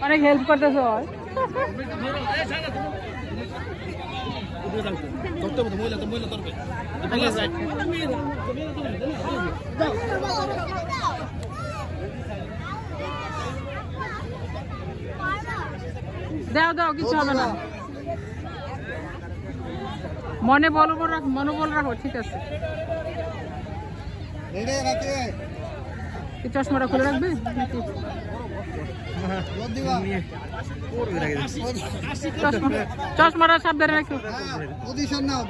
অনেক হেল্প করতেছ দাও দাও কিছু হবে না মনোবল রাখো ঠিক আছে চশমাটা খুলে রাখবে চশমাটা সাবধানে রাখো পজিশন নাও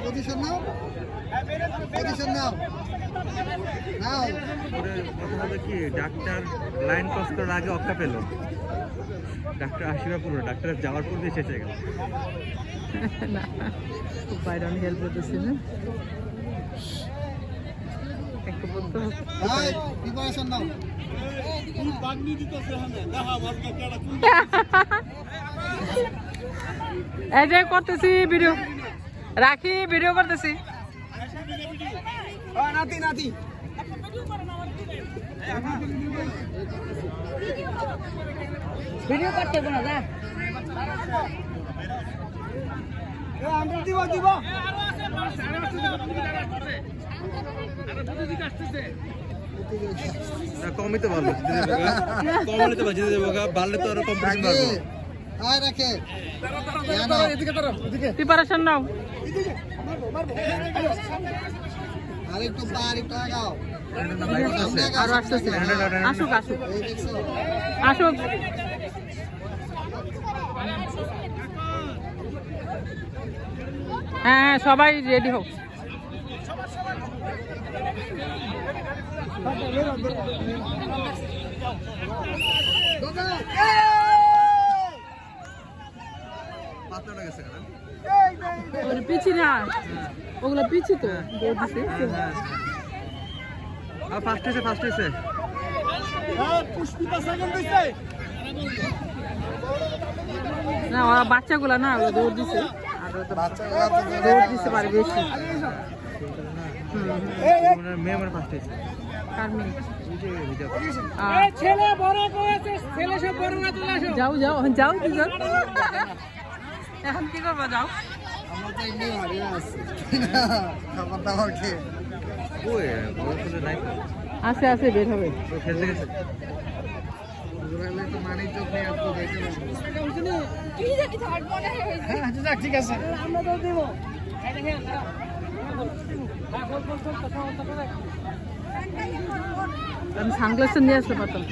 কি ডাক্তার লাইন ক্রস করার আগে অক্কা পেল ডাক্তার আসিবা পুরো ডাক্তার যাওয়ার পর দিয়ে শেষ হয়ে গেল বাইরে অনেক হেল্প করতেছি না এই যে করতেছি ভিডিও রাখি ভিডিও করতেছি নাতি ভিডিও করতে না যা দিব কমই তো ভালো কমলে তো বাজিয়ে দেবো ভালো তো আরো কম্পিটিশন বাড়বো আয় রাখে প্রিপারেশন নাও আরেকটু লাগাও আর আসতেছে আসুক আসুক হ্যাঁ সবাই রেডি হোক পিছি না ওগুলো পিছি তো ফার্স্ট হয়েছে না ওরা বাচ্চাগুলা না ওরা দৌড় দিছে দৌড় দিতে পারে বেশি মেয়ে আমার ফার্স্ট হয়েছে যাও দুজন এখন কি করবো যাও আছে বের হবে খেলতে গেছে ঠিক আছে আমি সানগ্লাস নিয়ে আসতে পারতাম